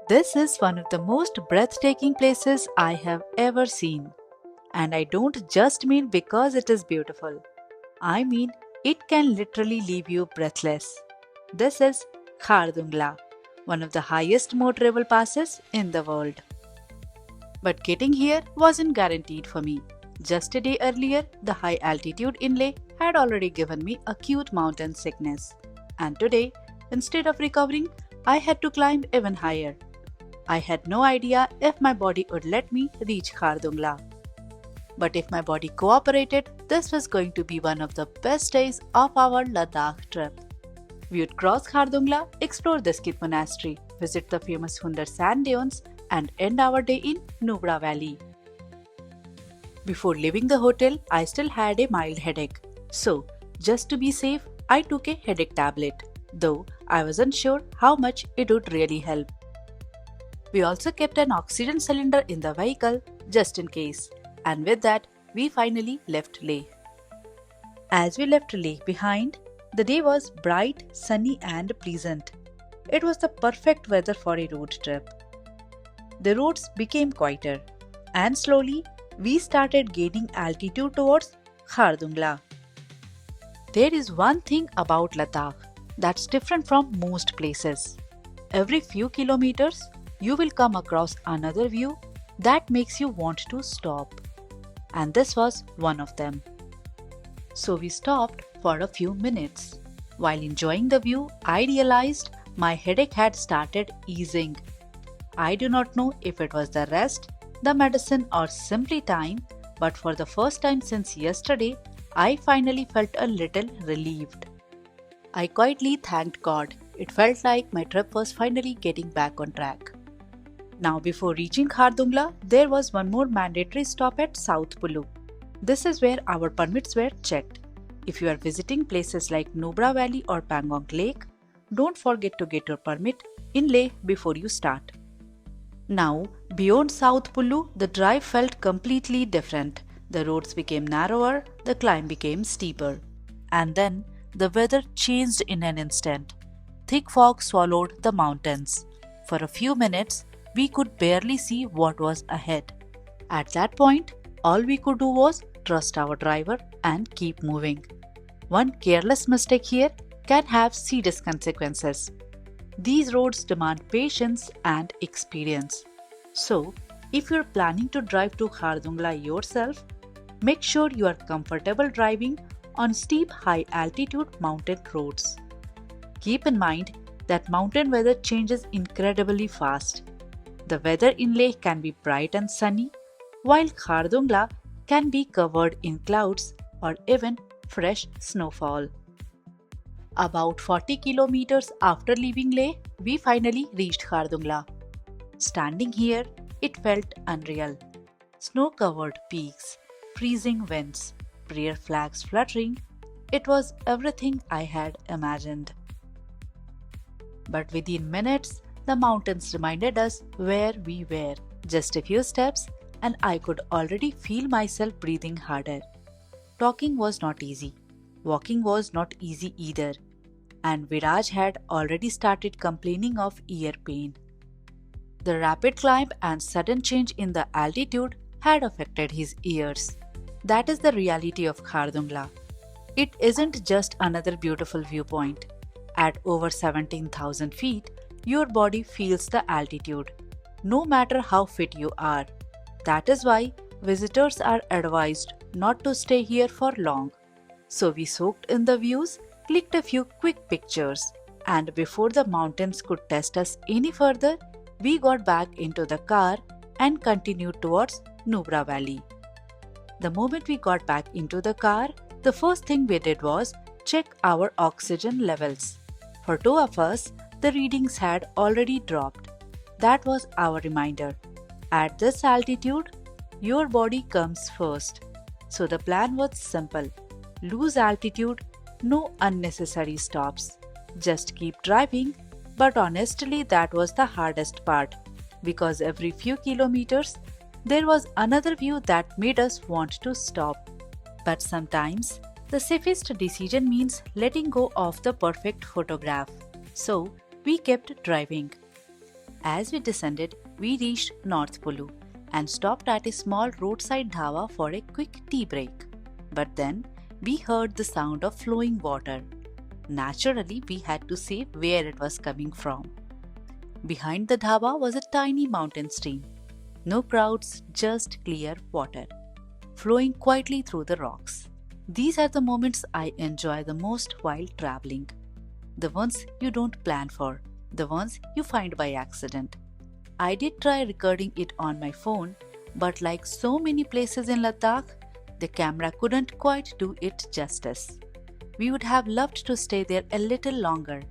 This is one of the most breathtaking places I have ever seen. And I don't just mean because it is beautiful. I mean, it can literally leave you breathless. This is Khardungla, one of the highest motorable passes in the world. But getting here wasn't guaranteed for me. Just a day earlier, the high altitude inlay had already given me acute mountain sickness. And today, instead of recovering, I had to climb even higher. I had no idea if my body would let me reach Khardungla. But if my body cooperated, this was going to be one of the best days of our Ladakh trip. We would cross Khardungla, explore the Skit Monastery, visit the famous Hundar sand dunes, and end our day in Nubra Valley. Before leaving the hotel, I still had a mild headache. So, just to be safe, I took a headache tablet, though I wasn't sure how much it would really help. We also kept an oxygen cylinder in the vehicle just in case, and with that, we finally left Leh. As we left Leh behind, the day was bright, sunny, and pleasant. It was the perfect weather for a road trip. The roads became quieter, and slowly we started gaining altitude towards Khardungla. There is one thing about Ladakh that's different from most places. Every few kilometers, you will come across another view that makes you want to stop. And this was one of them. So we stopped for a few minutes. While enjoying the view, I realized my headache had started easing. I do not know if it was the rest, the medicine, or simply time, but for the first time since yesterday, I finally felt a little relieved. I quietly thanked God. It felt like my trip was finally getting back on track. Now, before reaching Khardungla, there was one more mandatory stop at South Pulu. This is where our permits were checked. If you are visiting places like Nubra Valley or Pangong Lake, don't forget to get your permit in Leh before you start. Now, beyond South Pulu, the drive felt completely different. The roads became narrower, the climb became steeper. And then, the weather changed in an instant. Thick fog swallowed the mountains. For a few minutes, we could barely see what was ahead. At that point, all we could do was trust our driver and keep moving. One careless mistake here can have serious consequences. These roads demand patience and experience. So, if you're planning to drive to Khardungla yourself, make sure you are comfortable driving on steep high altitude mountain roads. Keep in mind that mountain weather changes incredibly fast. The weather in Leh can be bright and sunny, while Khardungla can be covered in clouds or even fresh snowfall. About 40 kilometers after leaving Leh, we finally reached Khardungla. Standing here, it felt unreal. Snow-covered peaks, freezing winds, prayer flags fluttering. It was everything I had imagined. But within minutes, the mountains reminded us where we were. Just a few steps, and I could already feel myself breathing harder. Talking was not easy. Walking was not easy either. And Viraj had already started complaining of ear pain. The rapid climb and sudden change in the altitude had affected his ears. That is the reality of Khardungla. It isn't just another beautiful viewpoint. At over 17,000 feet, your body feels the altitude, no matter how fit you are. That is why visitors are advised not to stay here for long. So we soaked in the views, clicked a few quick pictures, and before the mountains could test us any further, we got back into the car and continued towards Nubra Valley. The moment we got back into the car, the first thing we did was check our oxygen levels. For two of us, the readings had already dropped. That was our reminder. At this altitude, your body comes first. So the plan was simple. Lose altitude, no unnecessary stops. Just keep driving, but honestly that was the hardest part because every few kilometers there was another view that made us want to stop. But sometimes the safest decision means letting go of the perfect photograph. So we kept driving. As we descended, we reached North Pulu and stopped at a small roadside dhaba for a quick tea break. But then we heard the sound of flowing water. Naturally, we had to see where it was coming from. Behind the dhaba was a tiny mountain stream. No crowds, just clear water, flowing quietly through the rocks. These are the moments I enjoy the most while traveling. The ones you don't plan for, the ones you find by accident. I did try recording it on my phone, but like so many places in Ladakh, the camera couldn't quite do it justice. We would have loved to stay there a little longer,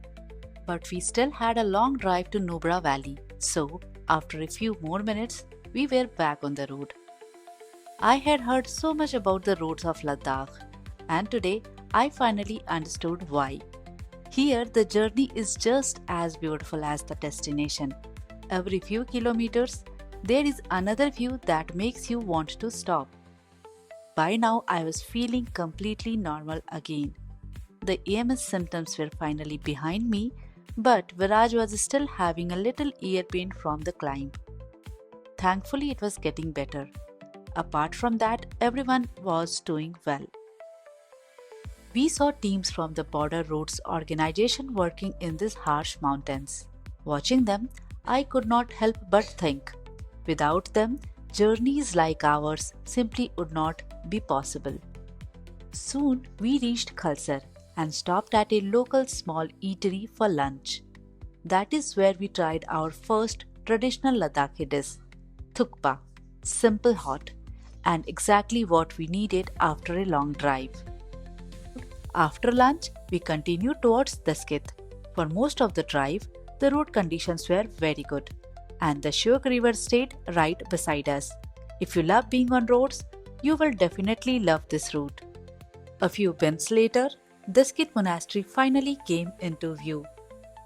but we still had a long drive to Nubra Valley, so after a few more minutes, we were back on the road. I had heard so much about the roads of Ladakh, and today I finally understood why. Here, the journey is just as beautiful as the destination. Every few kilometers, there is another view that makes you want to stop. By now, I was feeling completely normal again. The AMS symptoms were finally behind me, but Viraj was still having a little ear pain from the climb. Thankfully, it was getting better. Apart from that, everyone was doing well. We saw teams from the Border Roads organization working in these harsh mountains. Watching them, I could not help but think, without them, journeys like ours simply would not be possible. Soon we reached Khalsar and stopped at a local small eatery for lunch. That is where we tried our first traditional Ladakhi dish, thukpa, simple hot, and exactly what we needed after a long drive. After lunch, we continued towards Daskit. For most of the drive, the road conditions were very good, and the Shyok River stayed right beside us. If you love being on roads, you will definitely love this route. A few bends later, Daskit Monastery finally came into view.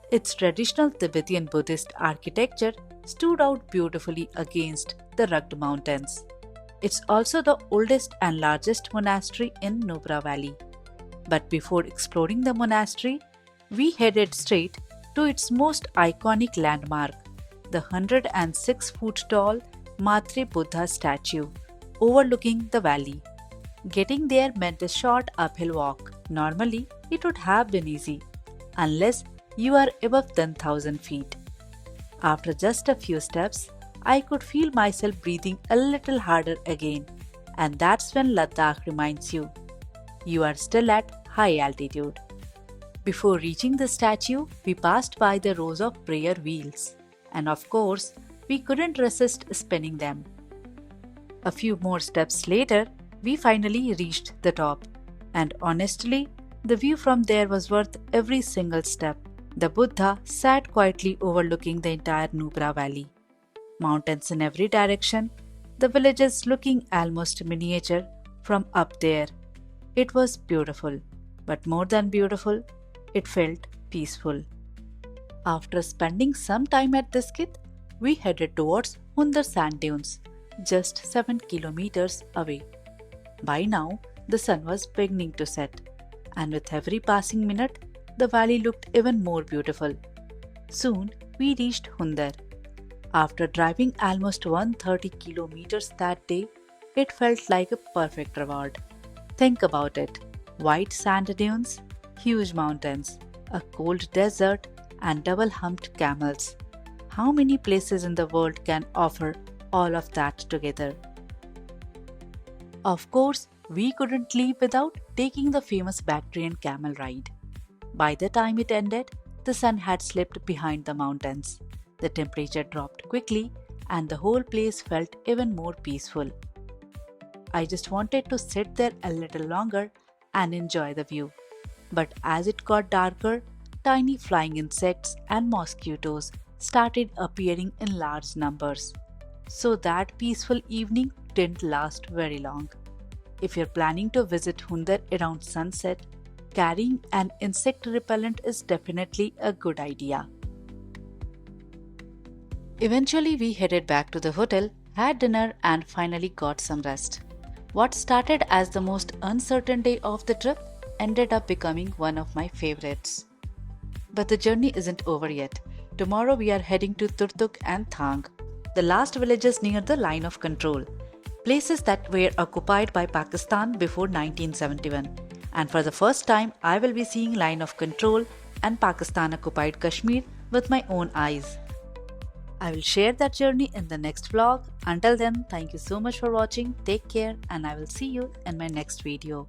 Its traditional Tibetan Buddhist architecture stood out beautifully against the rugged mountains. It's also the oldest and largest monastery in Nubra Valley. But before exploring the monastery, we headed straight to its most iconic landmark, the 106-foot tall Matre Buddha statue overlooking the valley. Getting there meant a short uphill walk. Normally, it would have been easy, unless you are above 10,000 feet. After just a few steps, I could feel myself breathing a little harder again, and that's when Ladakh reminds you you are still at high altitude. Before reaching the statue, we passed by the rows of prayer wheels, and of course, we couldn't resist spinning them. A few more steps later, we finally reached the top, and honestly, the view from there was worth every single step. The Buddha sat quietly overlooking the entire Nubra Valley. Mountains in every direction, the villages looking almost miniature from up there. It was beautiful, but more than beautiful, it felt peaceful. After spending some time at Daskit, we headed towards Hundar Sand Dunes, just 7 kilometers away. By now, the sun was beginning to set, and with every passing minute, the valley looked even more beautiful. Soon, we reached Hundar. After driving almost 130 kilometers that day, it felt like a perfect reward. Think about it: white sand dunes, huge mountains, a cold desert, and double humped camels. How many places in the world can offer all of that together? Of course, we couldn't leave without taking the famous Bactrian camel ride. By the time it ended, the sun had slipped behind the mountains. The temperature dropped quickly, and the whole place felt even more peaceful. I just wanted to sit there a little longer and enjoy the view. But as it got darker, tiny flying insects and mosquitoes started appearing in large numbers. So that peaceful evening didn't last very long. If you're planning to visit Hundar around sunset, carrying an insect repellent is definitely a good idea. Eventually, we headed back to the hotel, had dinner, and finally got some rest. What started as the most uncertain day of the trip ended up becoming one of my favorites. But the journey isn't over yet. Tomorrow we are heading to Turtuk and Thang, the last villages near the line of control, places that were occupied by Pakistan before 1971. And for the first time, I will be seeing line of control and Pakistan occupied Kashmir with my own eyes. I will share that journey in the next vlog. Until then, thank you so much for watching. Take care and I will see you in my next video.